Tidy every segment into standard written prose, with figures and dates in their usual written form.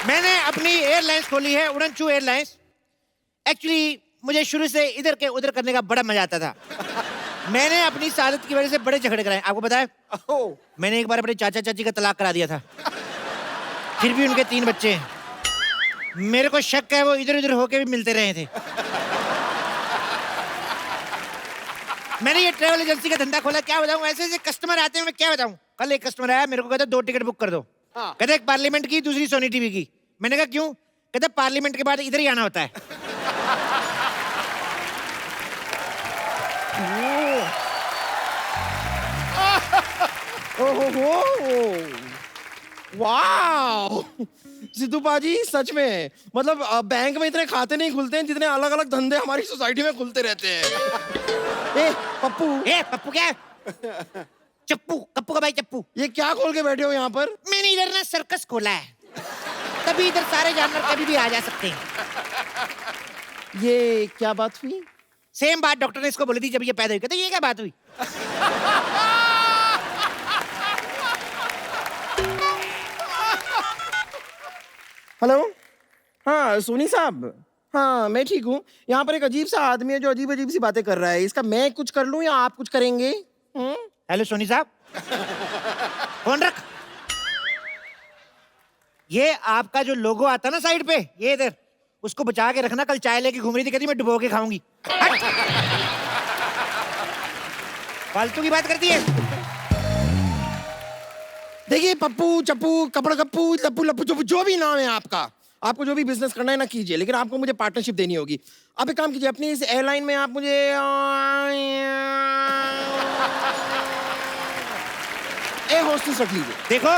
मैंने अपनी एयरलाइंस खोली है, उड़नचू एयरलाइंस। एक्चुअली मुझे शुरू से इधर के उधर करने का बड़ा मजा आता था। मैंने अपनी सादत की वजह से बड़े झगड़े कराए। आपको पता है, मैंने एक बार अपने चाचा चाची का तलाक करा दिया था, फिर भी उनके 3 बच्चे हैं। मेरे को शक है वो इधर उधर होके भी मिलते रहे थे। मैंने ये ट्रैवल एजेंसी का धंधा खोला, क्या बताऊं, ऐसे ऐसे कस्टमर आते हैं, मैं क्या बताऊं। कल एक कस्टमर आया, मेरे को कहता 2 टिकट बुक कर दो। कहता एक पार्लियामेंट की, दूसरी सोनी टीवी की। मैंने कहा क्यों? कहता पार्लियामेंट के बाद इधर ही आना होता है। वाह सिद्धू पाजी, सच में मतलब बैंक में इतने खाते नहीं खुलते हैं जितने अलग अलग धंधे हमारी सोसाइटी में खुलते रहते हैं। ए पप्पू क्या? चप्पू, कप्पू का भाई चप्पू। ये क्या खोल के बैठे हो यहाँ पर? मैंने इधर ना सर्कस खोला है, तभी इधर सारे जानवर कभी भी आ जा सकते हैं। ये क्या बात हुई? सेम बात डॉक्टर ने इसको बोली थी जब ये पैदा हुई। कहते ये क्या बात हुई? हेलो, हाँ सोनी साहब, हाँ मैं ठीक हूँ। यहाँ पर एक अजीब सा आदमी है जो अजीब अजीब सी बातें कर रहा है। इसका मैं कुछ कर लूँ या आप कुछ करेंगे? हेलो सोनी साहब, फोन रख। ये आपका जो लोगो आता ना साइड पे, ये इधर, उसको बचा के रखना। कल चाय लेके घूम रही थी, कहती मैं डुबो के खाऊंगी। फालतू की बात करती है। देखिए पप्पू चप्पू कपड़ा कप्पू लप्पू लप्पू चप्पू जो भी नाम है आपका, आपको जो भी बिजनेस करना है ना कीजिए, लेकिन आपको मुझे पार्टनरशिप देनी होगी। आप एक काम कीजिए, अपनी इस एयरलाइन में आप मुझे एयर होस्टेस रख लीजिए। देखो,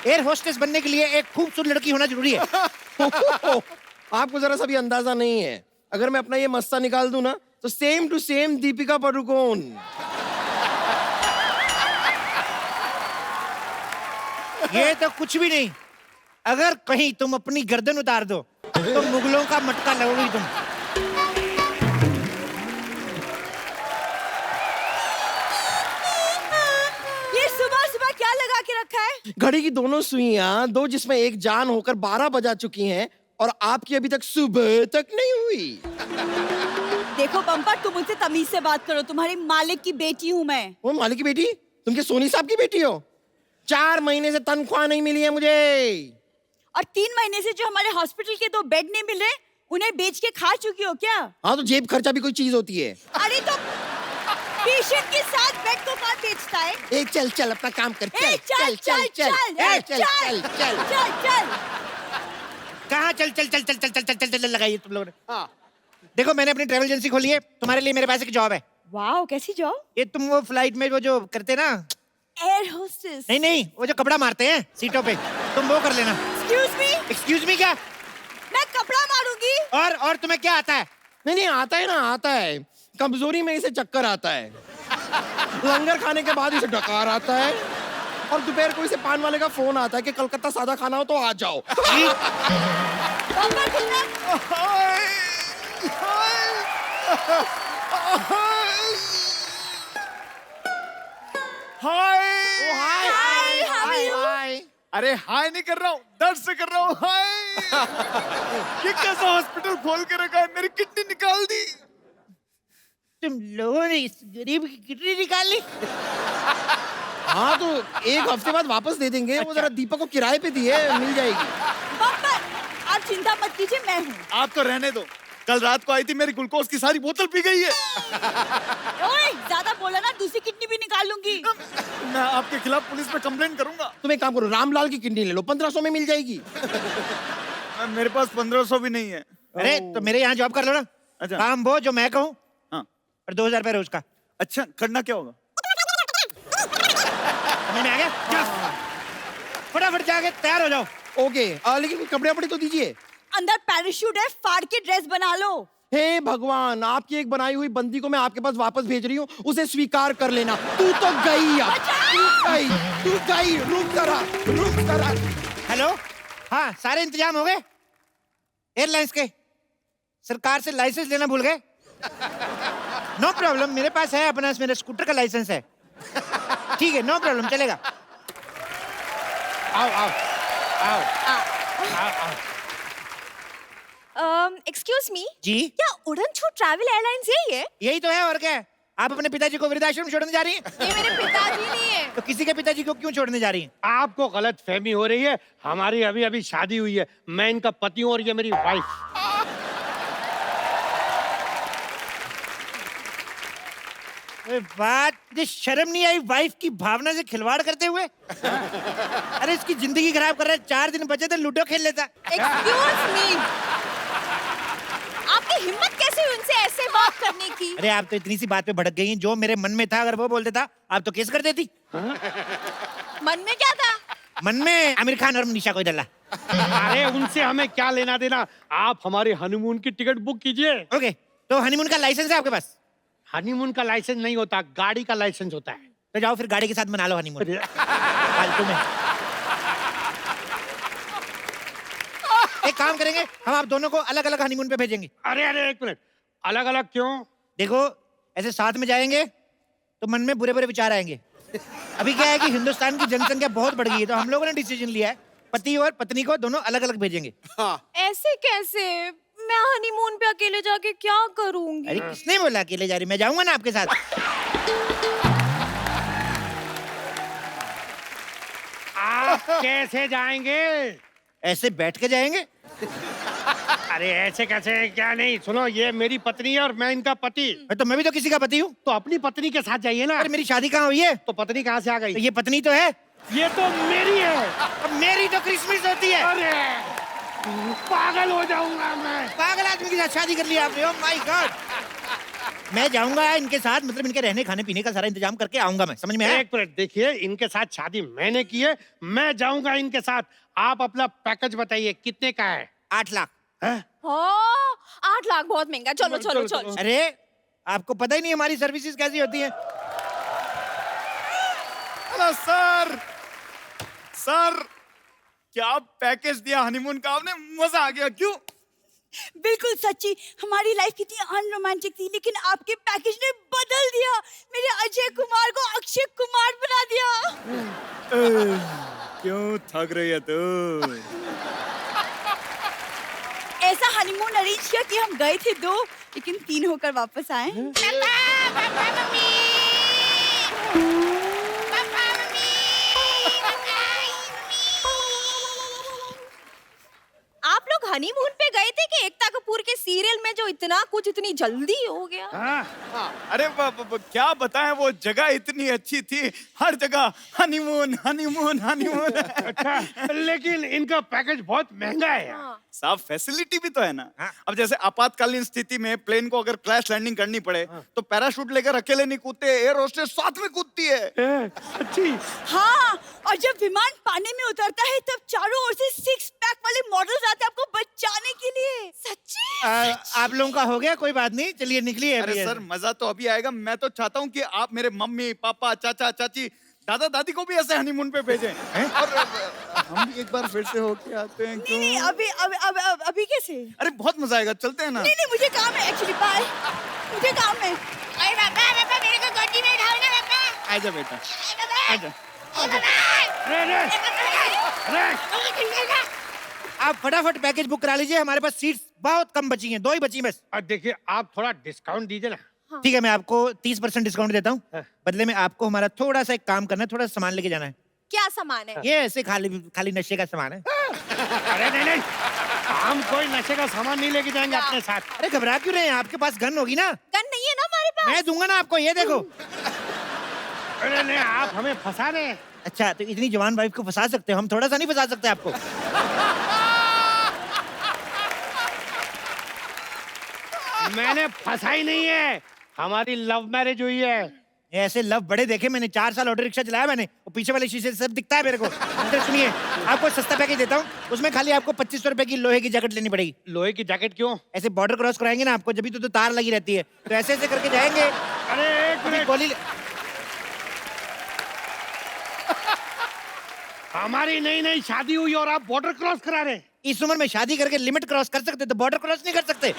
एयर होस्टेस बनने के लिए एक खूबसूरत लड़की होना जरूरी है। आपको जरा सा भी अंदाजा नहीं है, अगर मैं अपना ये मस्ता निकाल दूं ना तो same to same Deepika Padukone. ये तो कुछ भी नहीं। अगर कहीं तुम अपनी गर्दन उतार दो तो मुगलों का मटका लगोगी तुम। ये सुबह सुबह क्या लगा के रखा है? घड़ी की दोनों सुइयां, दो जिसमें एक जान होकर 12 बजा चुकी हैं और आपकी अभी तक सुबह तक नहीं हुई। देखो बम्पर, तुम मुझसे तमीज से बात करो। तुम्हारी मालिक की बेटी हूँ मैं। वो मालिक की बेटी? तुम क्या सोनी साहब की बेटी हो? 4 महीने से तनख्वाह नहीं मिली है मुझे। और 3 महीने से जो हमारे हॉस्पिटल के 2 बेड नहीं मिले, उन्हें बेच के खा चुकी हो क्या? हाँ तो जेब खर्चा भी कोई चीज होती है। अरे तो पेशेंट के साथ बेड को कौन बेचता है? ए चल चल अपना काम कर। चल चल चल चल कहाँ चल चल चल चल चल चल चल चल चल लगाइए तुम लोगों ने। हाँ देखो, मैंने अपनी ट्रैवल एजेंसी खोली है, तुम्हारे लिए मेरे पास एक जॉब है। वाह, कैसी जॉब? ये तुम वो फ्लाइट में वो जो करते ना, एयर होस्टेस। नहीं, वो जो कपड़ा मारते हैं सीटों पे, तुम वो कर लेना। एक्सक्यूज मी क्या? मैं कपड़ा मारूंगी। और तुम्हें क्या आता है? नहीं आता है ना, आता है। कमजोरी में इसे चक्कर आता है, लंगर खाने के बाद इसे डकार आता है, और दोपहर को इसे पान वाले का फोन आता है कि कलकत्ता सादा खाना हो तो आ जाओ। हाय। अरे हाय नहीं कर रहा हूँ, दर्द से कर रहा हूँ हाय। ये कैसा हॉस्पिटल खोल के रखा है, मेरी किडनी निकाल दी। तुम लोगों ने इस गरीब की किडनी निकाल ली? हाँ तो 1 हफ्ते बाद वापस दे देंगे। वो जरा दीपक को किराए पे दी है, मिल जाएगी। आप चिंता मत कीजिए, मैं हूँ। आप तो रहने दो, कल रात को आई थी, मेरी ग्लूकोज की सारी बोतल पी गई है। ओए, ज्यादा बोला ना, दूसरी किडनी भी निकाल लूंगी। मैं आपके खिलाफ पुलिस में कंप्लेंट करूंगा। तुम एक काम करो, रामलाल की किडनी ले लो, 1500 में मिल जाएगी। मेरे पास 1500 भी नहीं है। अरे तो मेरे यहाँ जॉब कर लो ना। अच्छा। काम वो जो मैं कहूँ, हाँ। और 2000 रुपए रोज का। अच्छा, करना क्या होगा? समझ में आ गया? फटाफट जाके तैयार हो जाओ। ओके, लेकिन कपड़े वपड़े तो दीजिए। अंदर पैराशूट है, फाड़ के ड्रेस बना लो। हे भगवान, आपकी एक बनाई हुई बंदी को मैं आपके पास वापस भेज रही हूँ, उसे स्वीकार कर लेना। तू तो गई अब, तू गई। रुक जरा। हेलो, हाँ सारे इंतजाम हो गए एयरलाइंस के? सरकार से लाइसेंस लेना भूल गए? नो प्रॉब्लम, मेरे पास है अपना, मेरा स्कूटर का लाइसेंस है। ठीक है, नो प्रॉब्लम, चलेगा। आओ आओ आओ एक्सक्यूज मी, जी क्या उड़न छू ट्रैवल एयरलाइंस यही है? यही तो है, और क्या है? आप अपने पिताजी को वृद्धाश्रम छोड़ने जा रही हैं? ये मेरे पिताजी नहीं है। तो किसी के पिताजी को क्यों छोड़ने जा रही हैं? आपको गलत फहमी हो रही है। हमारी अभी अभी शादी हुई है, मैं इनका पति हूँ और ये मेरी वाइफ। अरे बात, मुझे शर्म नहीं आई वाइफ की भावना से खिलवाड़ करते हुए? अरे इसकी जिंदगी खराब कर रहा है, 4 दिन बचे थे लूडो खेल लेता। एक्सक्यूज मी, आपकी हिम्मत कैसे हुई उनसे ऐसे बात करने की? अरे आप तो इतनी सी बात पे भड़क गई हैं, जो मेरे मन में था अगर वो बोल देता आप तो केस कर देती। मन में क्या था? मन में आमिर खान और निशा कोई डला। अरे उनसे हमें क्या लेना देना, आप हमारे हनीमून की टिकट बुक कीजिए। ओके, तो हनीमून का लाइसेंस है आपके पास? हनीमून का लाइसेंस नहीं होता, गाड़ी का लाइसेंस होता है। तो जाओ फिर गाड़ी के साथ मना लो हनीमून, फालतू में। एक काम करेंगे, हम आप दोनों को अलग अलग हनीमून पे भेजेंगे। अरे अरे एक मिनट, अलग अलग क्यों? देखो, ऐसे साथ में जाएंगे तो मन में बुरे बुरे विचार आएंगे। अभी क्या है कि हिंदुस्तान की जनसंख्या बहुत बढ़ गई है, तो हम लोगों ने डिसीजन लिया है पति और पत्नी को दोनों अलग अलग भेजेंगे। ऐसे कैसे? मैं हनीमून पे अकेले जाके क्या करूंगी? अरे किसने बोला अकेले जा रही? मैं जाऊंगा ना आपके साथ। आप कैसे जाएंगे? ऐसे बैठ के जाएंगे। अरे ऐसे कैसे? क्या नहीं, सुनो, ये मेरी पत्नी है और मैं इनका पति। तो मैं भी तो किसी का पति हूँ। तो अपनी पत्नी के साथ जाइए ना। अरे मेरी शादी कहाँ हुई है? तो पत्नी कहाँ से आ गई? तो ये पत्नी तो है। ये तो मेरी है। अब मेरी तो क्रिसमस होती है। अरे पागल हो जाऊंगा मैं। पागल आदमी के साथ शादी कर लिया आपने? Oh my God. मैं जाऊंगा इनके साथ, मतलब इनके रहने खाने पीने का सारा इंतजाम करके आऊंगा मैं, समझ में आया? एक मिनट देखिए, इनके साथ शादी मैंने की है, मैं जाऊंगा इनके साथ। आप अपना पैकेज बताइए, कितने का है? 8 लाख। हैं? 8 लाख बहुत महंगा। चलो चलो चलो। अरे आपको पता ही नहीं हमारी सर्विसेज कैसी होती हैं। हेलो सर, सर क्या पैकेज दिया हनीमून का आपने, मजा आ गया। क्यों? बिल्कुल सच्ची, हमारी लाइफ कितनी अनरोमांटिक थी, लेकिन आपके पैकेज ने बदल दिया। मेरे अजय कुमार को अक्षय कुमार बना दिया। क्यों थक रही है तू? ऐसा हनीमून अरेंज किया कि हम गए थे 2, लेकिन 3 होकर वापस आए। आप लोग हनीमून पे गए थे कि एकता कपूर के सीरियल में जो इतना कुछ इतनी जल्दी हो गया? अरे क्या बताएं, वो जगह इतनी अच्छी थी, हर जगह हनीमून हनीमून हनीमून। अच्छा, लेकिन इनका पैकेज बहुत महंगा है यार। साहब फैसिलिटी भी तो है ना। हाँ। अब जैसे आपातकालीन स्थिति में प्लेन को अगर क्रैश लैंडिंग करनी पड़े तो पैराशूट लेकर अकेले नहीं कूदते, एयर होस्टेस साथ में कूदती है। सच्ची? हाँ, और जब विमान पानी में उतरता है तब चारों ओर से 6 पैक वाले मॉडल्स आते हैं आपको बचाने के लिए। सच्ची? आप लोगों का हो गया, कोई बात नहीं, चलिए निकलिए। अरे सर मजा तो अभी आएगा। मैं तो चाहता हूँ कि आप मेरे मम्मी पापा चाचा चाची दादा दादी को भी ऐसे हनीमून पे भेजें और हम भी एक बार फिर से होके आते हैं। क्यों? नहीं, अभी कैसे? अरे बहुत मजा आएगा, चलते हैं ना। नहीं, मुझे काम है एक्चुअली। बाय, मुझे काम है। अरे पापा मेरे को गोदी में उठाओ ना पापा। आजा बेटा, आजा। आप फटाफट पैकेज बुक करा लीजिए, हमारे पास सीट्स बहुत कम बची हैं, 2 ही बची बस। देखिए, आप थोड़ा डिस्काउंट दीजिए ना। ठीक है, मैं आपको 30% डिस्काउंट देता हूँ। हाँ। बदले में आपको हमारा थोड़ा सा एक काम करना है, थोड़ा सा सामान लेके जाना है। क्या सामान है? ये ऐसे खाली खाली नशे का सामान है। अरे नहीं, हम कोई नशे का सामान नहीं लेके जाएंगे अपने साथ। अरे घबरा क्यों रहे हैं? आपके पास गन होगी ना? गन नहीं है ना हमारे पास? मैं दूंगा ना आपको, ये देखो। अरे नहीं, आप हमें फंसा रहे हैं। अच्छा, तो इतनी जवान वाइफ को फंसा सकते हो, हम थोड़ा सा नहीं फंसा सकते आपको? मैंने फंसा ही नहीं है, हमारी लव मैरिज हुई है। ऐसे लव बड़े देखे मैंने, 4 साल ऑटो रिक्शा चलाया मैंने, वो पीछे वाले शीशे से सब दिखता है मेरे को। तो सुनिए, आपको सस्ता पैकेज देता हूँ, उसमें खाली आपको 2500 रुपए की लोहे की जैकेट लेनी पड़ेगी। लोहे की जैकेट क्यों? ऐसे बॉर्डर क्रॉस कराएंगे ना आपको, जब भी तो तार लगी रहती है, तो ऐसे ऐसे करके जाएंगे। अरे एक मिनट, गोली हमारी नई नई शादी हुई और आप बॉर्डर क्रॉस करा रहे हैं? इस उम्र में शादी करके लिमिट क्रॉस कर सकते, तो बॉर्डर क्रॉस नहीं कर सकते।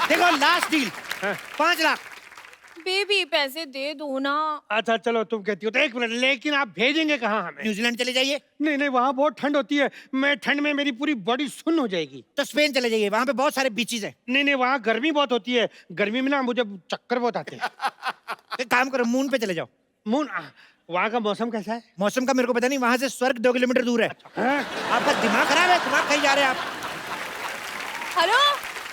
देखो लास्ट डील, 5 लाख। पे भी पैसे दे दो ना। अच्छा चलो तुम कहती हो तो 1 मिनट, लेकिन आप भेजेंगे कहाँ हमें? न्यूजीलैंड चले जाइए, नहीं नहीं, वहाँ बहुत ठंड होती है, मैं ठंड में मेरी पूरी बॉडी सुन्न हो जाएगी। तो स्पेन चले जाइए, वहां पे बहुत सारे बीचेस है। नहीं नहीं, वहाँ गर्मी बहुत होती है, गर्मी में ना मुझे चक्कर बहुत आते हैं। एक काम करो, मून पे चले जाओ। मून, वहाँ का मौसम कैसा है? मौसम का मेरे को पता नहीं, वहां से स्वर्ग 2 किलोमीटर दूर है। हाँ? आपका दिमाग खराब है, दिमाग कहीं जा रहे हैं आप। हेलो,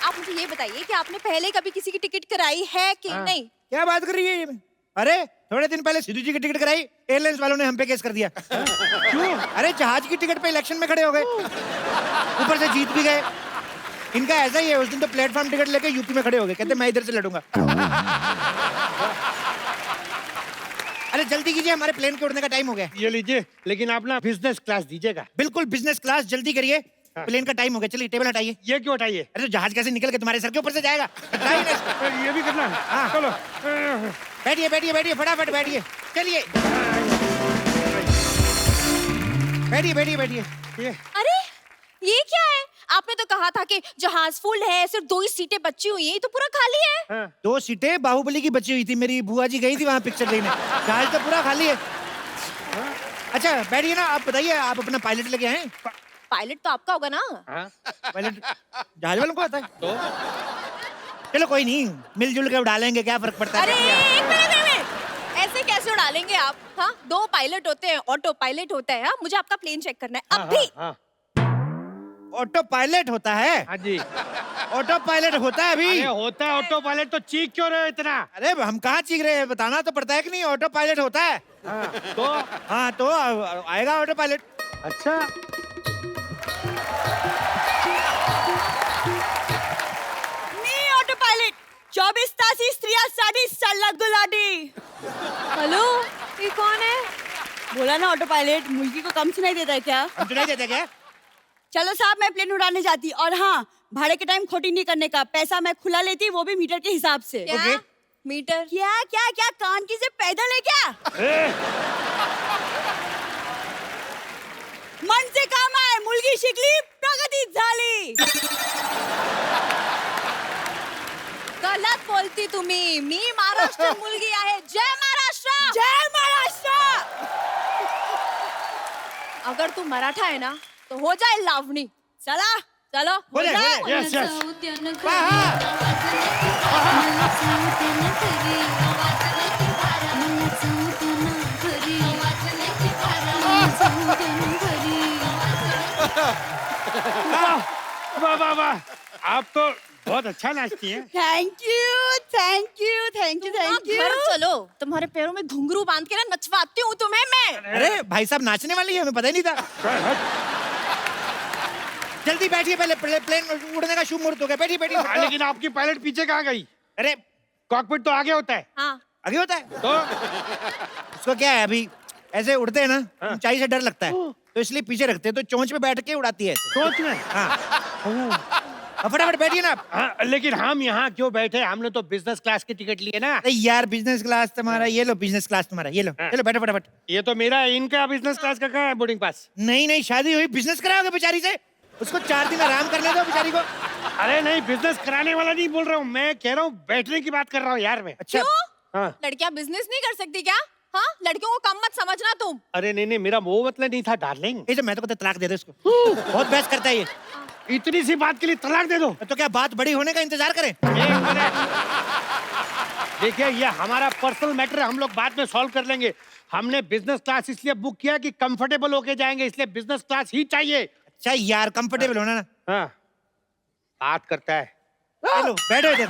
आप मुझे ये बताइए कि आपने पहले कभी किसी की टिकट कराई है कि नहीं? क्या बात कर रही है ये? अरे थोड़े दिन पहले सिद्धू जी की टिकट कराई, एयरलाइंस वालों ने हम पे केस कर दिया। क्यों? अरे जहाज की टिकट पे इलेक्शन में खड़े हो गए, ऊपर से जीत भी गए। इनका ऐसा ही है, उस दिन तो प्लेटफॉर्म टिकट लेके यूपी में खड़े हो गए, कहते मैं इधर से लड़ूंगा। अरे जल्दी कीजिए, हमारे प्लेन के उड़ने का टाइम हो गया। ये लीजिए, लेकिन आप ना बिजनेस क्लास दीजिएगा। बिल्कुल बिजनेस क्लास, जल्दी करिए, प्लेन का टाइम हो गया। चलिए टेबल हटाइए। ये क्यों हटाइए? अरे तो जहाज कैसे निकल के तुम्हारे सर के ऊपर से जाएगा? हटाइए ना इसको। ये भी करना है? हाँ। चलो। बैठिए बैठिए बैठिए, फटाफट बैठिए, चलिए बैठिए बैठिए बैठिए। ये अरे ये क्या है? आपने तो कहा था कि जहाज फुल है, सिर्फ 2 ही सीटें बची हुई हैं, ये तो पूरा खाली है। हाँ। 2 सीटें बाहुबली की बची हुई थी, मेरी बुआ जी गई थी वहां पिक्चर देखने, जहाज तो पूरा खाली है। अच्छा बैठिए ना, आप बताइए, आप अपना पायलट लेके आए? पायलट तो आपका होगा ना? हाँ? पायलट जहाज वालों को आता है तो? चलो कोई नहीं, मिलजुल के उड़ा लेंगे, क्या फर्क पड़ता है। अरे एक मिनट, ऐसे कैसे उड़ा लेंगे आप? हाँ, 2 पायलट होते हैं, ऑटो पायलट होता है। हाँ, मुझे आपका प्लेन चेक करना है अभी। हाँ, ऑटो पायलट होता है? हाँ जी। ऑटो पायलट होता है अभी? अरे होता है ऑटो पायलट, तो चीख क्यों रहे हो इतना? अरे हम कहाँ चीख रहे हैं, बताना तो पड़ता है कि नहीं, ऑटो पायलट होता है। हाँ, तो हाँ तो आएगा ऑटो पायलट। अच्छा, मी ऑटो पायलट 24 तासी स्त्रियासाठी सल्ला गुलाटी। हेलो, ये कौन है? बोला ना ऑटो पायलट, मुर्गी को कम सुनाई देता है क्या? हम सुनाई देते क्या? चलो साहब, मैं प्लेन उड़ाने जाती, और हाँ, भाड़े के टाइम खोटी नहीं करने का, पैसा मैं खुला लेती, वो भी मीटर के हिसाब से। ओके। मीटर? क्या क्या क्या, कान की से पैदल है क्या? मन से काम आहे, मुलगी शिकली, प्रगती झाली। गलत बोलती तुम्ही, मी महाराष्ट्र मुलगी आहे। जय महाराष्ट्र, जय महाराष्ट्र। अगर तू मराठा है ना, तो हो जाए लावणी। चला चलो, हो जाए। Yes yes. वाह वाह वाह, आप तो बहुत अच्छा नाचती हैं। Thank you thank you thank you thank you. घर चलो, तुम्हारे पैरों में घुंघरू बांध के ना नचवाती हूँ तुम्हें मैं। अरे भाई साहब नाचने वाली है, हमें पता ही नहीं था। जल्दी बैठिए, पहले प्लेन उड़ने का शुभ मुहूर्त हो गया, बैठिए बैठिए। हाँ, लेकिन आपकी पायलट पीछे कहाँ गई? अरे कॉकपिट तो आगे होता है। हाँ, आगे होता है तो उसको क्या है, अभी ऐसे उड़ते हैं ना, ऊंचाई से डर लगता है, तो इसलिए पीछे रखते हैं, तो चोंच पे बैठ के उड़ाती है ऐसे। सोच में। हाँ अब फटाफट बैठिए ना आप। हाँ, लेकिन हम यहाँ क्यों बैठे? हमने तो बिजनेस क्लास की टिकट लिए ना। अरे यार बिजनेस क्लास तुम्हारा, ये लो बिजनेस क्लास तुम्हारा, ये लो। हाँ। चलो बैठो फटाफट। ये तो मेरा है, इनका बिजनेस क्लास का कहाँ है बोर्डिंग पास? नहीं नहीं, शादी हुई, बिजनेस कराओगे बेचारी से? उसको 4 दिन आराम करने दो बेचारी को। अरे नहीं, बिजनेस कराने वाला नहीं बोल रहा हूँ मैं, कह रहा हूँ बैठने की बात कर रहा हूँ यार मैं। अच्छा हाँ। लड़कियां बिजनेस नहीं कर सकती क्या? हाँ, लड़कियों को कम मत समझना तुम। अरे नहीं नहीं, मेरा वो मतलब नहीं था डार्लिंग। ये जो मैं तो कहता तलाक दे दो इसको, बहुत बहस करता है ये। इतनी सी बात के लिए तलाक दे दो? तो क्या बात बड़ी होने का इंतजार करें? एक मिनट, देखिए ये हमारा पर्सनल मैटर है, हम लोग बाद में सॉल्व कर लेंगे। हमने बिजनेस क्लास इसलिए बुक किया कि कंफर्टेबल होके जाएंगे, इसलिए बिजनेस क्लास ही चाहिए। अच्छा यार कंफर्टेबल होना ना। हाँ, बात करता है। चलो बैठो इधर,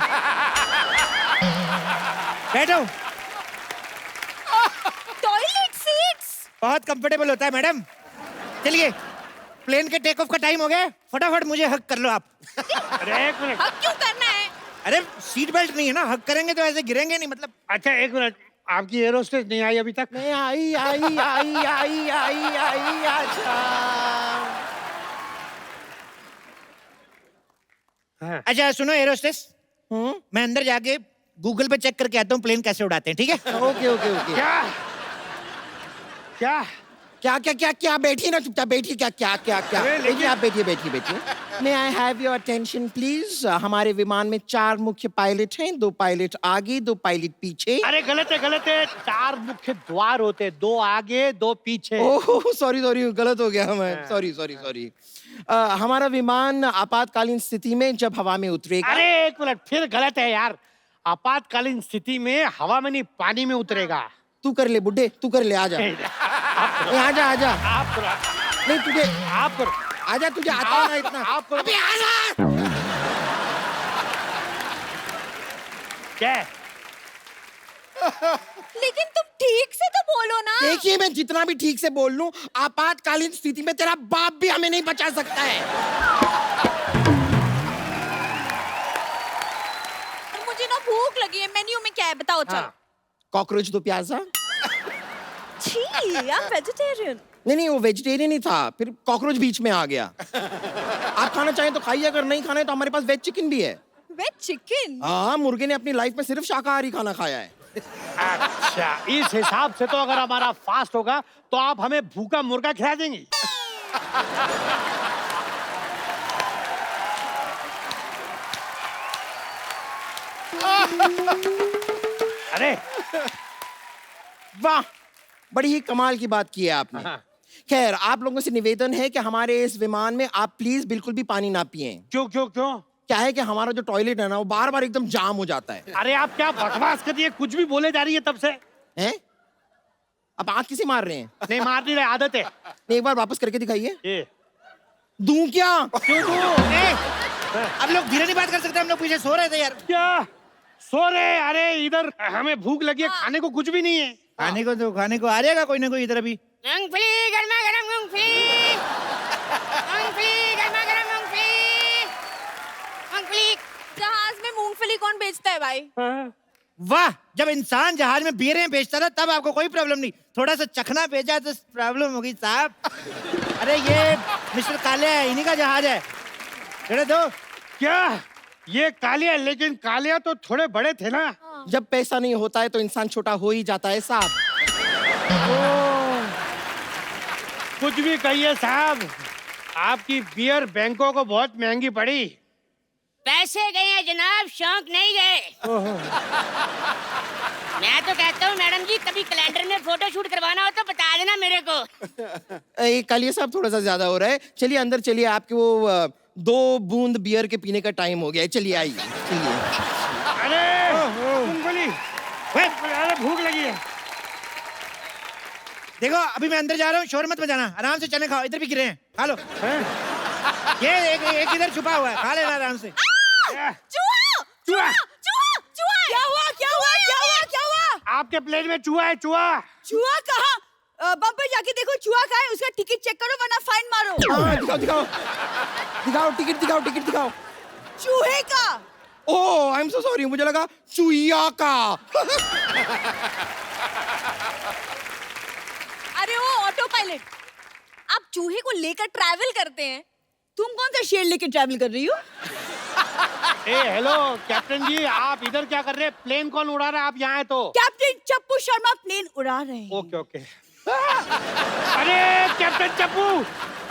बैठो। Toilet seats. बहुत कंफर्टेबल होता है मैडम। चलिए प्लेन के टेक ऑफ का टाइम हो गया, फटाफट मुझे हक कर लो आप। अरे एक मिनट, हक क्यों करना है? अरे सीट बेल्ट नहीं है ना, हक करेंगे तो ऐसे गिरेंगे नहीं, मतलब। अच्छा एक मिनट, आपकी एरोस्टेस नहीं आई अभी तक? नहीं आई आई आई आई आई आई अच्छा। हाँ। अच्छा सुनो एरोस्टेस, मैं अंदर जाके गूगल पे चेक करके आता हूँ प्लेन कैसे उड़ाते हैं, ठीक है? Okay okay okay. क्या क्या क्या क्या क्या क्या बैठिए ना चुपचाप बैठिए क्या क्या क्या क्या अरे, लेकिन- बैठिए आप बैठिए बैठिए बैठिए may I have your attention please हमारे विमान में 4 मुख्य पायलट हैं 2 पायलट आगे 2 पायलट पीछे अरे गलत है 4 मुख्य द्वार होते हैं, 2 आगे 2 पीछे। ओह सॉरी सॉरी गलत हो गया मैं सॉरी सॉरी सॉरी हमारा विमान आपातकालीन स्थिति में जब हवा में उतरेगा अरे एक मिनट, फिर गलत है यार। आपातकालीन स्थिति में हवा में नहीं पानी में उतरेगा। तू कर ले बुड्ढे तू कर ले आजा ए, आजा आजा आप करो, नहीं तुझे आप करो। आजा तुझे आता है ना इतना आप करो। अबे आजा क्या है? लेकिन तुम ठीक से तो बोलो ना। देखिए मैं जितना भी ठीक से बोल लूं आपातकालीन स्थिति में तेरा बाप भी हमें नहीं बचा सकता है मुझे ना भूख लगी है, मेन्यू में क्या है बताओ चलो। हाँ। कॉकरोच दो प्याजा छी, I'm vegetarian। नहीं वो वेजिटेरियन ही था फिर कॉकरोच बीच में आ गया आप खाना चाहें तो खाइए अगर नहीं खाना है तो हमारे पास वेज चिकन भी है वेज चिकन। हाँ मुर्गे ने अपनी लाइफ में सिर्फ शाकाहारी खाना खाया है अच्छा, इस हिसाब से तो अगर हमारा फास्ट होगा तो आप हमें भूखा मुर्गा खिला देंगी। अरे वाह बड़ी ही कमाल की बात की है आपने हाँ। खैर आप लोगों से निवेदन है कि हमारे इस विमान में आप प्लीज बिल्कुल भी पानी ना पिए क्यों क्यों क्यों? क्या है कि हमारा जो टॉयलेट है ना वो बार बार एकदम जाम हो जाता है अरे आप क्या बकवास कर रही है, कुछ भी बोले जा रही है तब से। हैं आप आंख किसे मार रहे हैं नहीं मार नहीं रहे, आदत है। एक बार वापस करके दिखाइए ये दूं क्या क्यों तू? अब लोग धीरे नहीं बात कर सकते, हम लोग पीछे सो रहे थे यार। क्या सो रहे? अरे इधर हमें भूख लगी है, खाने को कुछ भी नहीं है। खाने को आ जाएगा कोई ना कोई इधर अभी। मूंगफली गर्मा गर्म मूंगफली, मूंगफली गर्मा गर्म मूंगफली, मूंगफली। जहाज में मूंगफली कौन बेचता है भाई? वाह, जब इंसान जहाज में बियरें बेचता ना तब आपको कोई प्रॉब्लम नहीं, थोड़ा सा चखना बेचा तो प्रॉब्लम होगी साहब। अरे ये मिस्टर काले है, इन्हीं का जहाज है। चले दो। क्या ये कालिया? लेकिन कालिया तो थोड़े बड़े थे ना। जब पैसा नहीं होता है तो इंसान छोटा हो ही जाता है साहब कुछ भी कहिए साहब, आपकी बियर बैंकों को बहुत महंगी पड़ी। पैसे गए हैं जनाब, शौक नहीं गए। मैं तो कहता हूँ मैडम जी कभी कैलेंडर में फोटो शूट करवाना हो तो बता देना मेरे को। कालिया साहब थोड़ा सा ज्यादा हो रहा है चलिए अंदर चलिए आपके वो 2 बूंद बियर के पीने का टाइम हो गया है चलिए आइए चलिए अरे मूंगफली, अरे भूख लगी है। देखो अभी मैं अंदर जा रहा हूँ, शोर मत बजाना, आराम से चने खाओ, इधर भी गिरे हैं, खा लो। ये एक इधर छुपा हुआ है, खा लेना आराम से। चूहा! चूहा! चूहा! चूहा! क्या हुआ? क्या हुआ? क्या हुआ? क्या हुआ? आपके प्लेन में चूहा है, चूहा। चूहा कहाँ? बम्पर जाके देखो चूहा कहाँ है, उसका टिकट चेक करो वरना फाइन मारो। हाँ दिखाओ दिखाओ दिखाओ टिकट दिखाओ चूहे का। ओह आई एम सो सॉरी मुझे लगा चुईया का अरे वो ऑटो पायलट, आप चूहे को लेकर ट्रैवल करते हैं, तुम कौन सा शेर लेकर ट्रैवल कर रही हो? ए हेलो कैप्टन जी, आप इधर क्या कर रहे हैं? प्लेन कौन उड़ा रहा है? आप यहाँ है तो? कैप्टन चप्पू शर्मा प्लेन उड़ा रहे हैं। Okay okay. अरे कैप्टन चप्पू,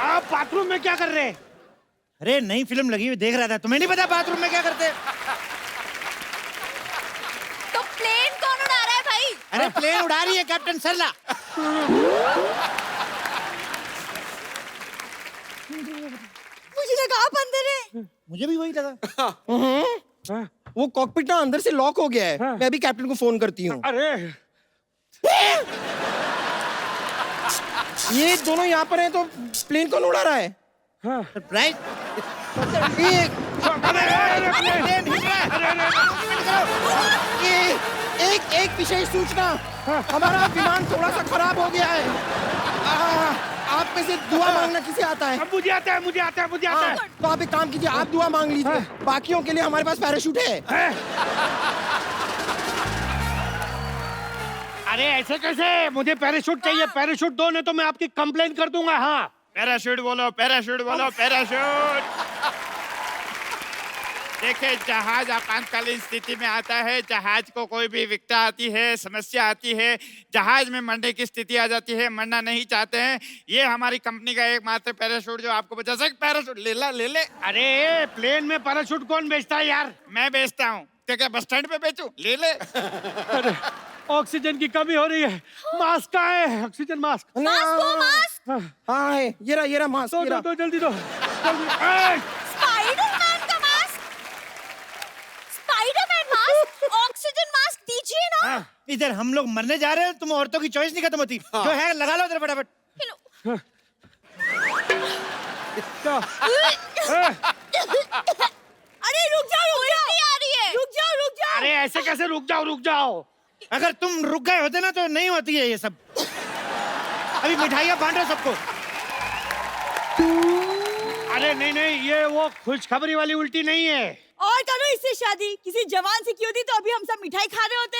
आप बाथरूम में क्या कर रहे हैं? अरे नई फिल्म लगी हुई देख रहा था, तुम्हें नहीं पता बाथरूम में क्या करते? तो प्लेन कौन उड़ा रहा है भाई? अरे प्लेन उड़ा रही है कैप्टन सरला। मुझे लगा आप अंदर है। मुझे भी वही लगा। वो कॉकपिट ना अंदर से लॉक हो गया है मैं अभी कैप्टन को फोन करती हूँ अरे ये दोनों यहाँ पर हैं तो प्लेन कौन उड़ा रहा है सरप्राइज। अरे ये एक विशेष सूचना हमारा विमान थोड़ा सा खराब हो गया है आप में से दुआ मांगना किसे आता है? मुझे आता है, मुझे आता है, मुझे आता है। तो आप एक काम कीजिए आप दुआ मांग लीजिए बाकियों के लिए हमारे पास पैराशूट है अरे ऐसे कैसे? मुझे पैराशूट चाहिए, पैराशूट दो नहीं तो मैं आपकी कंप्लेन कर दूंगा। हाँ पैराशूट बोलो, पैराशूट बोलो, पैराशूट। देखिए, जहाज आपातकालीन स्थिति में आता है, जहाज को कोई भी विकटा आती है, समस्या आती है, जहाज में मरने की स्थिति आ जाती है, मरना नहीं चाहते हैं, ये हमारी कंपनी का एकमात्र पैराशूट जो आपको बचा सकता। पैराशूट ले ले। अरे प्लेन में पैराशूट कौन बेचता है यार? मैं बेचता हूँ, क्या बस स्टैंड पे बेचूं? ले। अरे ऑक्सीजन की कमी हो रही है, मास्क कहाँ है? Oxygen mask. मास्क हाँ है, ये रहा मास्क। दो जल्दी दो। स्पाइडरमैन का mask, Spiderman mask, oxygen mask दीजिए ना। इधर हम लोग मरने जा रहे हैं, तुम औरतों की चॉइस नहीं खत्म होती। जो है लगा लो इधर फटाफट। अरे रुक जाओ, आ रही है। रुक जाओ। अरे ऐसे कैसे रुक जाओ? अगर तुम रुक गए होते ना तो नहीं होती है ये सब। अभी मिठाइयाँ बांट रहे सबको। अरे नहीं, ये वो खुशखबरी वाली उल्टी नहीं है। और करो इससे शादी, किसी जवान से की होती तो अभी हम सब मिठाई खा रहे होते।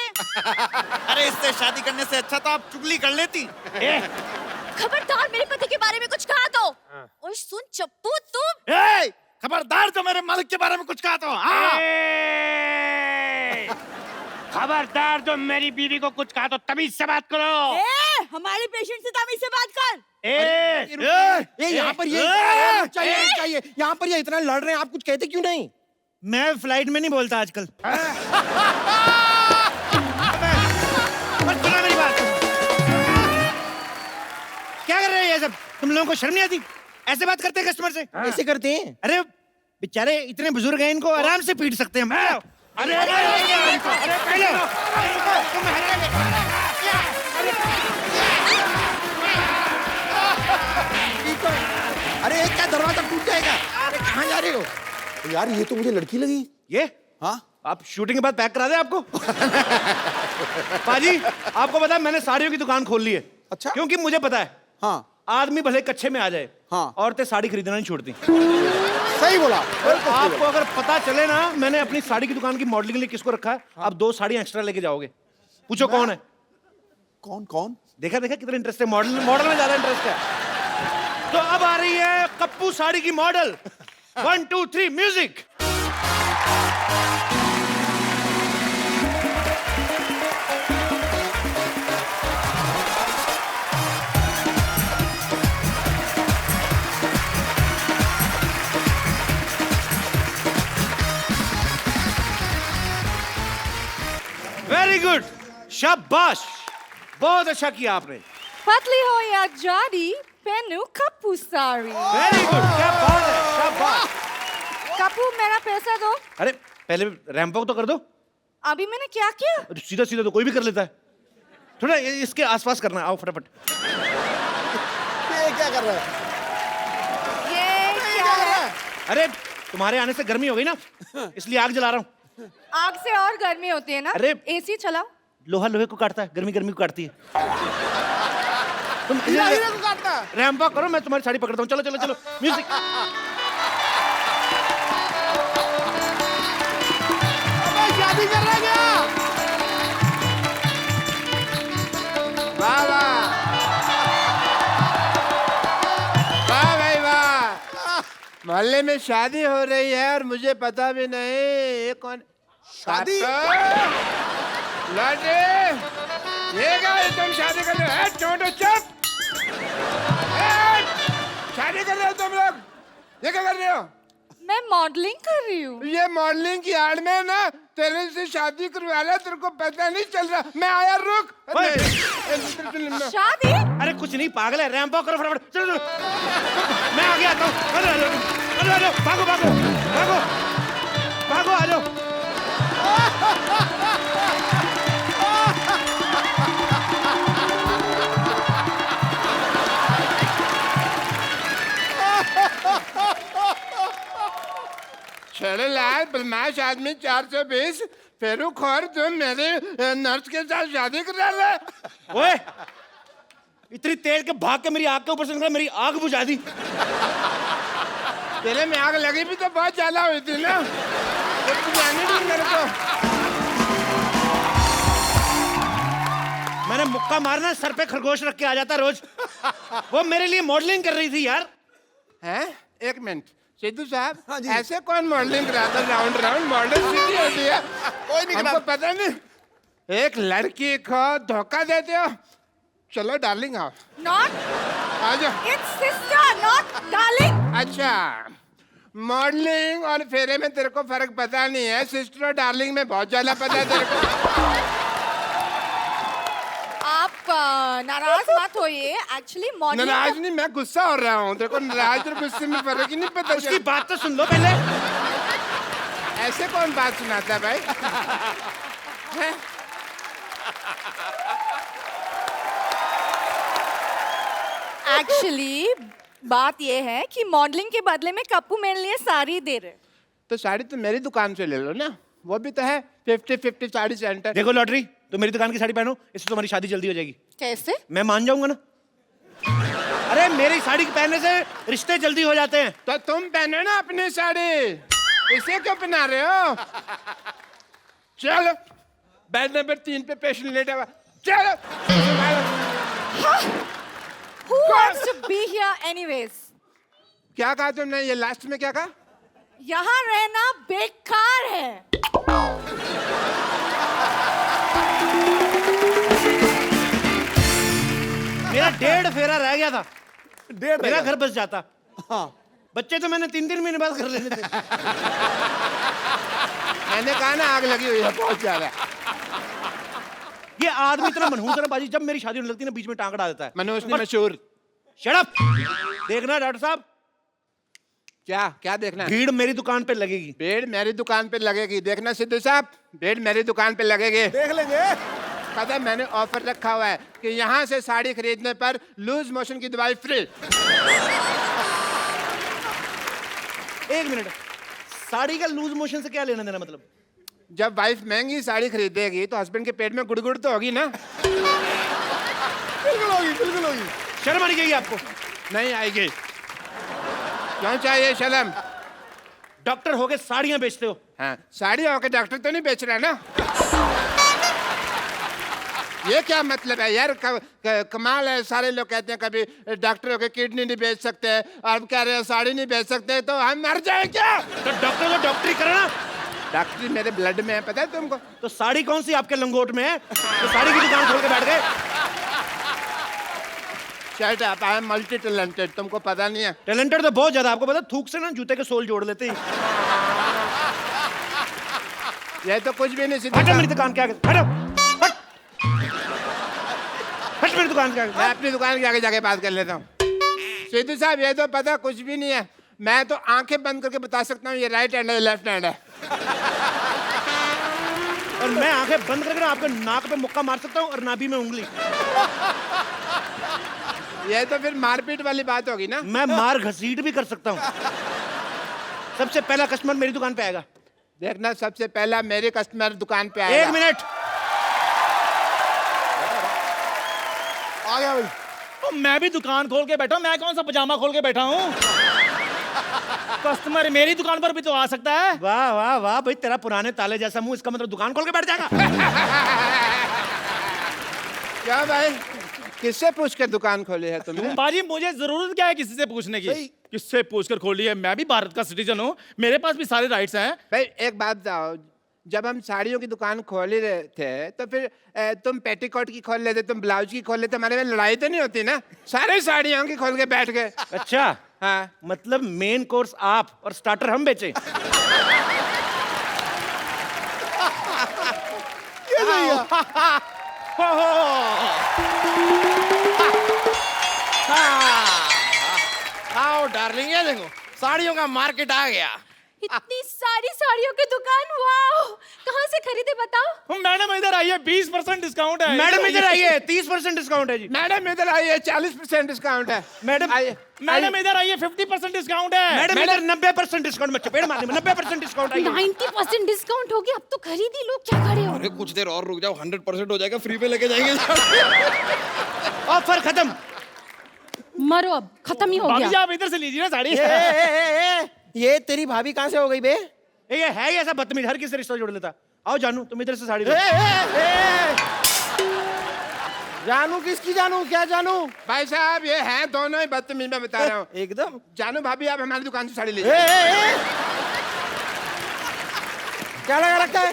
अरे इससे शादी करने से अच्छा तो आप चुगली कर लेती। खबरदार मेरे पति के बारे में कुछ कहा तो। और सुन चप्पू तुम। खबरदार जो मेरे मालिक के बारे में कुछ कहा तो। हाँ। खबरदार जो मेरी बीवी को कुछ कहा तो तमीज से बात करो। हमारे पेशेंट से तमीज से बात कर। यहाँ पर ये चाहिए। यहाँ पर ये इतना लड़ रहे हैं, आप कुछ कहते क्यों नहीं? मैं फ्लाइट में नहीं बोलता आजकल। और सुना मेरी बात। क्या कर रहे हैं ये सब? तुम लोगों को शर्म नहीं आती? ऐसे बात करते हैं कस्टमर से? ऐसे करते हैं? अरे बेचारे इतने बुजुर्ग हैं, इनको आराम से पीट सकते हैं हम। अरे अरे क्या दरवाजा टूट जाएगा? अरे कहाँ जा रहे हो? यार ये तो मुझे लड़की लगी। ये हाँ, आप शूटिंग के बाद पैक करा दे आपको। पाजी आपको पता है मैंने साड़ियों की दुकान खोल ली है। अच्छा। क्योंकि मुझे पता है हाँ आदमी भले कच्चे में आ जाए, हाँ, औरतें साड़ी खरीदना नहीं छोड़ती। सही बोला। आपको अगर पता चले ना मैंने अपनी साड़ी की दुकान की मॉडलिंग के लिए किसको रखा है, आप 2 साड़ियां एक्स्ट्रा लेके जाओगे। पूछो कौन है? कौन? देखा कितना इंटरेस्ट है, मॉडल में ज्यादा इंटरेस्ट है। तो अब आ रही है कप्पू साड़ी की मॉडल। 1 2 3 म्यूजिक। वेरी गुड, शाबाश, बहुत अच्छा किया आपने। पतली हो या जाडी, पहनू कप्पू साड़ी। वेरी गुड, क्या बात है, शाबाश। कप्पू मेरा पैसा दो। अरे पहले रैंप वॉक तो कर दो। अभी मैंने क्या किया? सीधा सीधा तो कोई भी कर लेता है, थोड़ा इसके आसपास करना है। आओ फटाफट। ये क्या कर रहा है? ये क्या है? अरे तुम्हारे आने से गर्मी हो गई ना, इसलिए आग जला रहा हूँ। आग से और गर्मी होती है ना। अरे एसी चलाओ। लोहा लोहे को काटता है, गर्मी गर्मी को काटती है। तुम हीरा को काटता है। रैंप वॉक करो, मैं तुम्हारी साड़ी पकड़ता हूँ। चलो चलो चलो, म्यूजिक। शादी कर रहा क्या? वाह भाई वाह। मोहल्ले में शादी हो रही है और मुझे पता भी नहीं। ये कौन शादी? लड़े ये क्या है? तुम शादी कर रहे हो? छोटो चुप। शादी कर रहे हो तुम लोग? ये क्या कर रहे हो? मैं मॉडलिंग कर रही हूँ। ये मॉडलिंग की आड़ में ना तेरे से शादी करवा लिया, तेरे को पता नहीं चल रहा। मैं आया, रुक। शादी? अरे कुछ नहीं, पागल है। रैंप वॉक करो फटाफट। चलो चलो, मैं आगे आता हूँ। भागो भागो भागो भागो, आ जाओ। छड़े लाल बदमाश आदमी 420 फेरू खोर, तुम मेरे नर्स के साथ शादी कर रहा है? ओए इतनी तेज के भाग के मेरी आग के ऊपर से निकला, मेरी आग बुझा दी। तेरे में आग लगी भी तो बहुत ज्यादा हुई थी ना, बुझानी थी मेरे को। मैंने मुक्का मारना, सर पे खरगोश रख के आ जाता रोज। वो मेरे लिए मॉडलिंग कर रही थी यार। हैं? एक मिनट, सिद्धू साहब, हाँ जी। ऐसे कौन मॉडलिंग कराता है? राउंड राउंड मॉडल सिटी होती है। कोई नहीं हमको पता नहीं। एक लड़की को धोखा देते हो। चलो डार्लिंग आओ, Not, आ जाओ। it's sister, not darling. अच्छा, मॉडलिंग और फेरे में तेरे को फर्क पता नहीं है। सिस्टर और डार्लिंग में बहुत ज्यादा पता है तेरे को। आप नाराज मत होइए। एक्चुअली मॉडलिंग नाराज नहीं, मैं गुस्सा हो रहा हूँ। तेरे को नाराज और गुस्से में फर्क ही नहीं पता। उसकी बात तो सुन लो पहले। ऐसे कौन बात सुनाता है भाई? हैं? एक्चुअली बात ये है कि मॉडलिंग के बदले में कप्पू मेरे लिए साड़ी दे रहे। तो साड़ी तो मेरी दुकान से ले लो ना, वो भी तो है 50-50 साड़ी सेंटर। देखो लॉटरी, तो मेरी दुकान की साड़ी पहनो, इससे तुम्हारी शादी जल्दी हो जाएगी। कैसे? मैं मान जाऊंगा ना। अरे मेरी साड़ी पहनने से रिश्ते जल्दी हो जाते हैं। तो तुम पहनो ना अपनी साड़ी, इसे क्यों पहना रहे हो? चलो, बेड नंबर 3 पे पेशेंट लेटा हुआ। चलो। Who wants to be here anyways? क्या कहा तुमने? ये लास्ट में क्या कहा? यहाँ रहना बेकार है। मेरा 1.5 फेरा रह गया था, 1.5 मेरा घर बस जाता। हाँ। बच्चे तो मैंने 3-3 महीने बाद कर लेने थे। मैंने कहा ना, आग लगी हुई है बहुत ज्यादा। ये आदमी इतना मनहूस है ना बाजी, जब मेरी शादी होने लगती है ना बीच में टांग अड़ा देता है। मनोज ने मशहूर। Shut up. देखना डॉक्टर साहब, क्या क्या देखना है? भीड़ मेरी दुकान पे लगेगी। भीड़ मेरी दुकान पे लगेगी। देखना सिद्धू साहब, भीड़ मेरी दुकान पे लगेगी। देख लेंगे। पता है, मैंने ऑफर रखा हुआ है कि यहाँ से साड़ी खरीदने पर लूज मोशन की दवाई फ्री। 1 मिनट, साड़ी का लूज मोशन से क्या लेना देना? मतलब जब वाइफ महंगी साड़ी खरीदेगी तो हस्बैंड के पेट में गुड़गुड़ तो होगी ना? बिल्कुल होगी, बिल्कुल होगी। शर्म आनी चाहिए आपको। नहीं आएगी। क्यों चाहिए शर्म? डॉक्टर होके साड़ियां बेचते हो। हाँ, साड़ी होकर डॉक्टर तो नहीं बेच रहा ना? ये क्या मतलब है यार? कमाल है। सारे लोग कहते हैं कभी डॉक्टर होकर किडनी नहीं बेच सकते, और कह रहे हैं साड़ी नहीं बेच सकते, तो हम मर जाए क्या? तो डॉक्टर को डॉक्टरी करना। डॉक्टरी मेरे ब्लड में है, पता है तुमको? तो साड़ी कौन सी आपके लंगोट में है तो साड़ी की दुकान खोल के बैठ गए? Shut up, I am multi talented. तुमको पता नहीं है? टैलेंटेड तो बहुत ज्यादा। आपको पता, थूक से ना जूते के सोल जोड़ लेते हैं। ये तो कुछ भी नहीं। हटो मेरी दुकान के आगे, हटो, हट, हट मेरी दुकान के आगे। मैं अपनी दुकान के आगे जाके बात कर लेता हूँ। सिद्धू साहब, ये तो पता कुछ भी नहीं है। मैं तो आंखें बंद करके बता सकता हूँ ये राइट हैंड है, लेफ्ट हैंड है। और मैं आंखें बंद करके ना आपके नाक पे मुक्का मार सकता हूँ और नाभि में उंगली। ये तो फिर मारपीट वाली बात होगी ना? मैं मार घसीट भी कर सकता हूँ। सबसे पहला कस्टमर मेरी दुकान पे आएगा। देखना, सबसे पहला मेरे कस्टमर दुकान पे आएगा। 1 मिनट। आ गया भाई। तो मैं भी दुकान खोल के बैठा हूँ, मैं कौन सा पजामा खोल के बैठा हूँ? कस्टमर मेरी दुकान पर भी तो आ सकता है। वाह वाह वाह भाई, तेरा पुराने ताले जैसा मुंह, इसका मतलब दुकान खोल के बैठ जाएगा। क्या भाई, किससे पूछ कर दुकान खोली है तुमने? बाजी, मुझे जरूरत क्या है किसी से पूछने की? सही। किससे पूछकर खोली है? मैं भी भारत का सिटीजन हूँ, मेरे पास भी सारे राइट्स हैं। भाई एक बात बताओ, जब हम साड़ियों की दुकान खोल ही रहे थे तो फिर तुम पेटीकोट की खोल लेते, तुम ब्लाउज की खोल लेते, हमारे में लड़ाई तो नहीं होती ना? सारे साड़ियों की खोल के बैठ गए। अच्छा, हाँ। मतलब मेन कोर्स आप और स्टार्टर हम बेचे। ये सही है। आओ डार्लिंग, ये देखो साड़ियों का मार्केट आ गया। इतनी सारी साड़ियों की दुकान, वाओ! कहाँ से खरीदे बताओ? मैडम इधर आइए, 20% डिस्काउंट है। मैडम इधर आइए, 30% डिस्काउंट है जी। मैडम इधर आइए, 40% डिस्काउंट है। मैडम आइए। मैडम इधर आइए, 50% डिस्काउंट है। मैडम इधर 90% डिस्काउंट में चपेट मारने में 90% डिस्काउंट आइए। 90% डिस्काउंट हो गया। अब तो खरीद ही लो, क्या खड़े हो? अरे कुछ देर और रुक जाओ, 100% हो जाएगा, फ्री पे लेके जाएंगे। ऑफर खत्म। मरो, अब खत्म ही हो भाभी जी, गया। आप इधर से लीजिए ना साड़ी। ये तेरी भाभी कहाँ से हो गई बे? ये है ही ऐसा बदतमीज, हर किसी से रिश्ता जोड़ लेता। आओ जानू, तुम इधर से साड़ी लो। जानू किसकी जानू, क्या जानू? भाई साहब ये हैं दोनों ही बदतमीज, मैं बता रहा हूँ। एकदम। जानू भाभी आप हमारी दुकान से साड़ी ए, लीजिए। ए, ए। क्या लगा रखा है?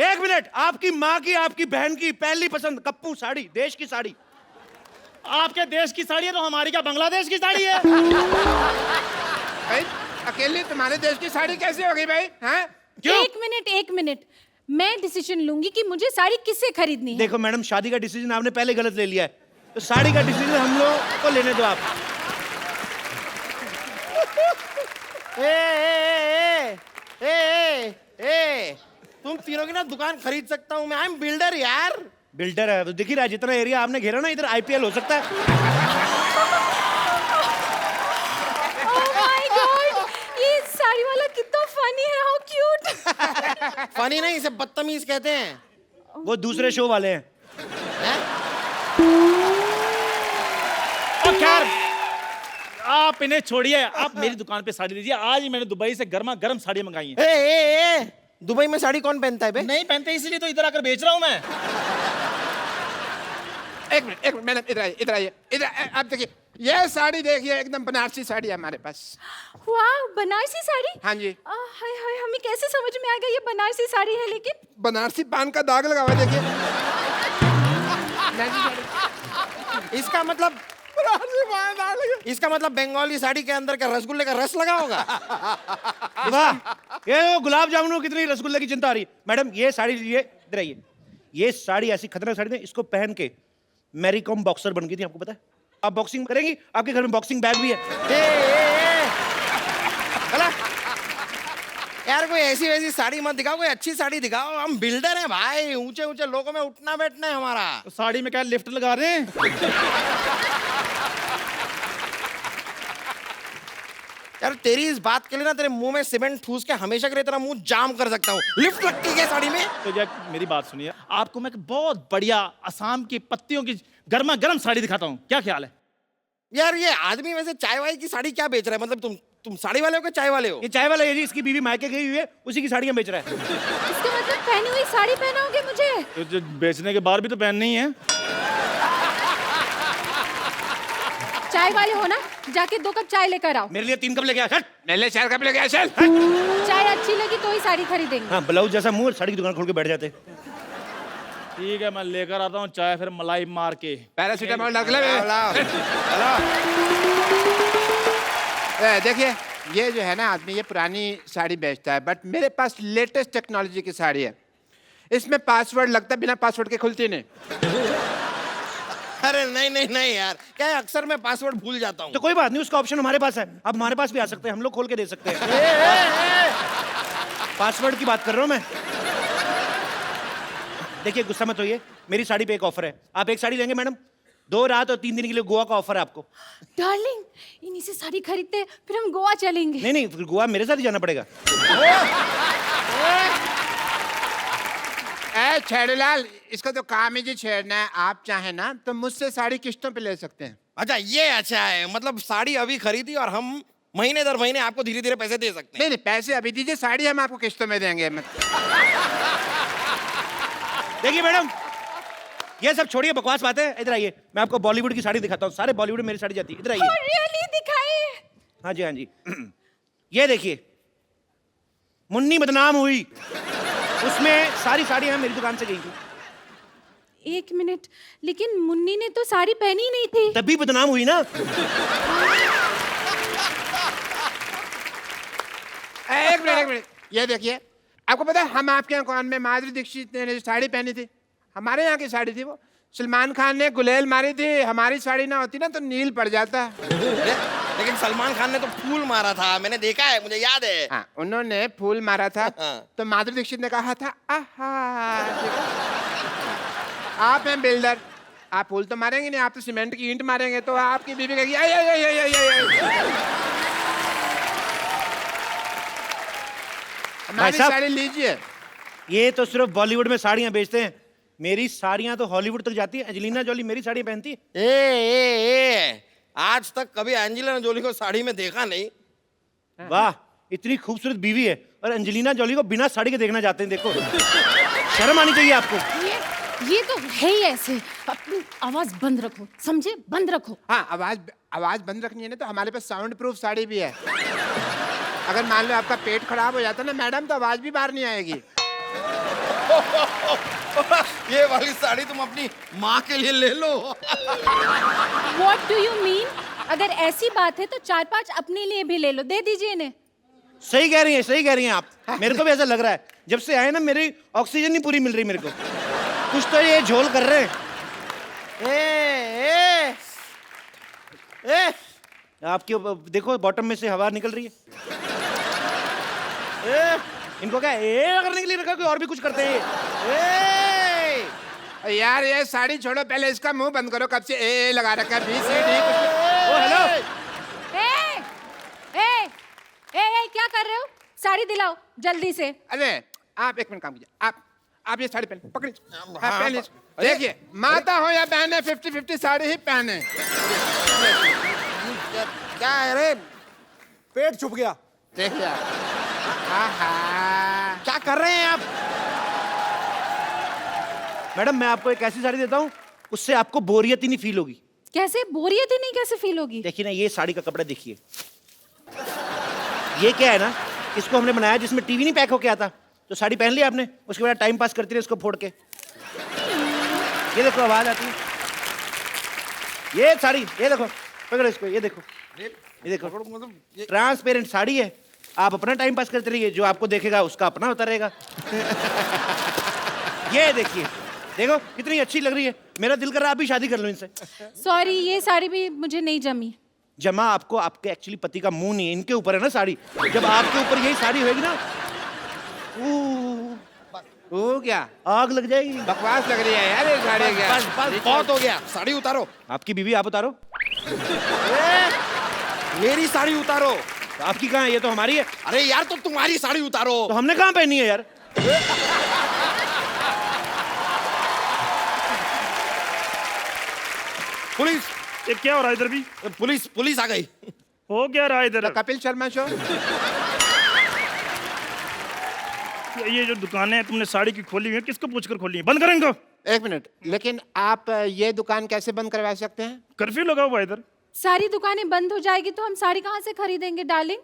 एक मिनट, आपकी माँ की आपकी बहन की पहली पसंद कप्पू साड़ी, देश की साड़ी। आपके देश की साड़ी है तो हमारी क्या बांग्लादेश की साड़ी है? भाई अकेले तुम्हारे देश की साड़ी कैसे होगी भाई? हैं? एक मिनट, मैं डिसीजन लूंगी कि मुझे साड़ी किससे खरीदनी है। देखो मैडम, शादी का डिसीजन आपने पहले गलत ले लिया है, तो साड़ी का डिसीजन हम लोग को लेने दो आप। ए, तुम तीनों की ना दुकान खरीद सकता हूँ मैं। आई एम बिल्डर यार। बिल्डर है तो दिख ही रहा है, जितना एरिया आपने घेरा ना इधर आईपीएल हो सकता है। Oh my God, ये साड़ी वाला कितना फनी है, हाउ क्यूट। फनी नहीं, इसे बदतमीज कहते हैं। वो दूसरे शो वाले हैं। और खैर आप इन्हें छोड़िए, आप मेरी दुकान पे साड़ी लीजिए। आज ही मैंने दुबई से गर्मा गर्म साड़ी मंगाई है। ए, दुबई में साड़ी कौन पहनता है बे? नहीं पहनते इसीलिए तो इधर आकर बेच रहा हूँ मैं। एक मिनट मैडम, इधर आइए इधर। आप देखिए ये साड़ी देखिए, एकदम बनारसी साड़ी है हमारे पास। वाह, बनारसी साड़ी। हाँ जी। हाय हाय, हमें कैसे समझ में आ गया ये बनारसी साड़ी है? लेकिन बनारसी पान का दाग लगा हुआ है, देखिए। इसका मतलब बंगाली साड़ी के अंदर का रसगुल्ले का रस लगा होगा। वाह, ये गुलाब जामुन कितनी रसगुल्ले की चिंता आ रही है। मैडम ये साड़ी लीजिए, इधर आइए। ये साड़ी ऐसी खतरनाक साड़ी है, इसको पहन के मैरी कॉम बॉक्सर बन गई थी, आपको पता है? आप बॉक्सिंग करेंगी, आपके घर में बॉक्सिंग बैग भी है। यार कोई ऐसी वैसी साड़ी मत दिखाओ, कोई अच्छी साड़ी दिखाओ। हम बिल्डर हैं भाई, ऊंचे ऊंचे लोगों में उठना बैठना है हमारा। तो साड़ी में क्या लिफ्ट लगा रहे हैं? यार तेरी इस बात के लिए ना तेरे मुंह में सीमेंट ठूस के हमेशा के लिए तेरा मुंह जाम कर सकता हूँ। लिफ्ट लगती है साड़ी में। तो जब मेरी बात सुनिए, आपको मैं एक बहुत बढ़िया असम की पत्तियों की गर्मा गर्म साड़ी दिखाता हूँ, क्या ख्याल है? यार ये आदमी वैसे चाय वाय की साड़ी क्या बेच रहा है? मतलब तुम साड़ी वाले हो कि चाय वाले हो? ये चाय वाला है जी, इसकी बीवी मायके गई हुई है, उसी की साड़ियां बेच रहा है। इसका मतलब पहनी हुई साड़ी पहनाओगे मुझे? तो जो बेचने के बाद भी तो पहननी है। चाय वाले हो ना, जाके 2 कप चाय लेकर आओ। मेरे लिए 3 कप लेके आ। चल। मेरे लिए 4 कप लेके आ, चल। चाय अच्छी लगी तो ही साड़ी खरीदेंगे। हाँ, ब्लाउज जैसा मुंह, साड़ी की दुकान खोल के बैठ जाते। ठीक है, मैं लेकर आता हूँ चाय, फिर मलाई मार के। पैरासीटामोल रख ले। देखिए ये जो है ना आदमी, ये पुरानी साड़ी बेचता है, बट मेरे पास लेटेस्ट टेक्नोलॉजी की साड़ी है। इसमें पासवर्ड लगता है, बिना पासवर्ड के खुलती नहीं। अरे नहीं यार, क्या है अक्सर मैं पासवर्ड भूल जाता हूँ। तो कोई बात नहीं, उसका ऑप्शन हमारे पास है, आप हमारे पास भी आ सकते हैं, हम लोग खोल के दे सकते हैं। पासवर्ड की बात कर रहा हूँ मैं। देखिए गुस्सा मत होइए, मेरी साड़ी पे एक ऑफर है। आप एक साड़ी लेंगे मैडम, 2 रात और 3 दिन के लिए गोवा का ऑफर है आपको। डार्लिंग, इन्हीं से साड़ी खरीदते फिर हम गोवा चलेंगे। नहीं, फिर गोवा मेरे साथ ही जाना पड़ेगा। छेड़ूलाल, इसका तो काम ही जी छेड़ना है। आप चाहें ना तो मुझसे साड़ी किस्तों पे ले सकते हैं। अच्छा ये अच्छा है, मतलब साड़ी अभी खरीदी और हम महीने दर महीने आपको धीरे धीरे पैसे दे सकते हैं। नहीं पैसे अभी दीजिए, साड़ी हम आपको किस्तों में देंगे। देखिए मैडम, ये सब छोड़िए, बकवास बातें। इधर आइए, मैं आपको बॉलीवुड की साड़ी दिखाता हूँ। सारे बॉलीवुड में मेरी साड़ी जाती है। इधर आइए। रियली दिखाइए। हाँ जी। ये देखिए, मुन्नी बदनाम हुई, उसमें सारी साड़ियां मेरी दुकान से गई थी। 1 मिनट, लेकिन मुन्नी ने तो साड़ी पहनी नहीं थी। तभी बदनाम हुई ना। एक मिनट, ये देखिए, आपको पता है हम आपके अकाउंट में माधुरी दीक्षित ने जो साड़ी पहनी थी, हमारे यहाँ की साड़ी थी वो। सलमान खान ने गुलेल मारी थी, हमारी साड़ी ना होती ना तो नील पड़ जाता। लेकिन सलमान खान ने तो फूल मारा था, मैंने देखा है, मुझे याद है। हाँ, उन्होंने फूल मारा था। हाँ। तो माधुरी दीक्षित ने कहा था आहा। आप हैं बिल्डर, आप फूल तो मारेंगे नहीं, आप तो सीमेंट की ईंट मारेंगे। तो आपकी बीवी कहेगी हमारी साहब, साड़ी लीजिए। ये तो सिर्फ बॉलीवुड में साड़ियां बेचते हैं, मेरी साड़ियां तो हॉलीवुड तक जाती है। एंजेलिना जॉली मेरी साड़ी पहनती है। ए, आज तक कभी एंजेलिना जोली को साड़ी में देखा नहीं। वाह, इतनी खूबसूरत बीवी है और एंजेलिना जॉली को बिना साड़ी के देखना चाहते हैं। देखो, शर्म आनी चाहिए आपको। ये तो है ही ऐसे। अपनी आवाज बंद रखो, समझे? बंद रखो। हाँ, आवाज बंद रखनी है ना, तो हमारे पास साउंड प्रूफ साड़ी भी है। अगर मान लो आपका पेट खराब हो जाता ना मैडम, तो आवाज भी बाहर नहीं आएगी। ये वाली साड़ी तुम अपनी माँ के लिए ले लो। What do you mean? अगर ऐसी बात है तो 4-5 अपने लिए भी ले लो, दे दीजिए इन्हें। सही कह रही हैं आप। मेरे को भी ऐसा लग रहा है, जब से आए ना मेरी ऑक्सीजन नहीं पूरी मिल रही मेरे को। कुछ तो ये झोल कर रहे हैं। आपके देखो बॉटम में से हवा निकल रही है। इनको क्या करने के लिए रखा, कोई और भी कुछ करते हैं। यार ये साड़ी छोड़ो, पहले इसका मुंह बंद करो। कब से ए लगा रखा है, BCD कुछ। ओ हेलो, ए, क्या कर रहे हो? साड़ी दिलाओ जल्दी से। अरे आप एक मिनट काम कीजिए। आप ये साड़ी पहने, पकड़िए। हाँ, पहन लीजिए। देखिए, माता हो या बहन है, 50-50 साड़ी ही पहने। क्या है रे? पेट छुप गया। देखिए क्या कर रहे हैं आप? मैडम मैं आपको एक ऐसी साड़ी देता हूँ, उससे आपको बोरियत ही नहीं फील होगी। कैसे बोरियत ही नहीं कैसे फील होगी? देखिए ना, ये साड़ी का कपड़ा देखिए। ये क्या है ना, इसको हमने बनाया जिसमें टीवी नहीं पैक होके आता। तो साड़ी पहन ली आपने, उसके बाद टाइम पास करती रही इसको फोड़ के। ये देखो आवाज आती है। ये साड़ी, ये देखो, पकड़ो इसको, ये देखो, ये देखो, ट्रांसपेरेंट साड़ी है। आप अपना टाइम पास करते रहिए, जो आपको देखेगा उसका अपना होता रहेगा। ये देखिए, देखो कितनी अच्छी लग रही है। मेरा दिल कर रहा है अभी शादी कर लो इनसे। सॉरी, ये साड़ी भी मुझे नहीं जमी। जमा आपको आपके एक्चुअली पति का मुंह नहीं है, इनके ऊपर है ना साड़ी। जब आपके ऊपर यही साड़ी होगी ना, हो गया, आग लग जाएगी। बकवास लग रही है यार ये साड़ी। क्या बस बहुत हो गया, साड़ी उतारो। आपकी बीवी आप उतारो। मेरी साड़ी उतारो। तो आपकी कहाँ है? ये तो हमारी है। अरे यार तो तुम्हारी साड़ी उतारो। तो हमने कहाँ पहनी है यार? पुलिस, ये क्या हो रहा है इधर भी? पुलिस आ गई। हो क्या रहा है इधर? कपिल शर्मा शो। ये जो दुकानें हैं तुमने साड़ी की खोली हुई है, किसको पूछकर खोली है? बंद करें इनको। एक मिनट, लेकिन आप ये दुकान कैसे बंद करवा सकते हैं? कर्फ्यू लगा हुआ है इधर। सारी दुकानें बंद हो जाएगी तो हम साड़ी कहाँ से खरीदेंगे डार्लिंग?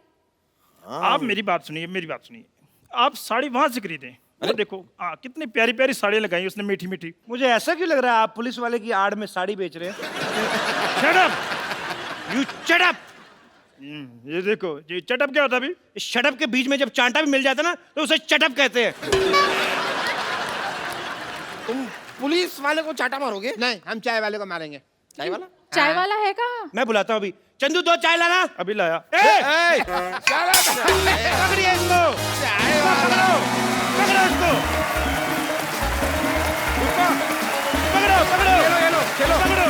आप मेरी बात सुनिए, मेरी बात सुनिए। आप साड़ी वहां से खरीदें। अरे देखो, कितनी प्यारी प्यारी साड़ियाँ लगाई उसने, मीठी मीठी। मुझे ऐसा क्यों लग रहा है आप पुलिस वाले की आड़ में साड़ी बेच रहे हैं? Shut up! You shut up! ये देखो, ये चटअप क्या होता है अभी? शटअप के बीच में जब चांटा भी मिल जाता ना, तो उसे चटअप कहते हैं। तुम पुलिस वाले को चाटा मारोगे? नहीं, हम चाय वाले को मारेंगे। चाय वाला? चाय वाला है कहाँ? मैं बुलाता हूँ अभी। चंदू 2 चाय लाना। अभी लाया। पकड़िए इसको, पकड़ो इसको, पकड़ो, चलो, चलो, पकड़ो।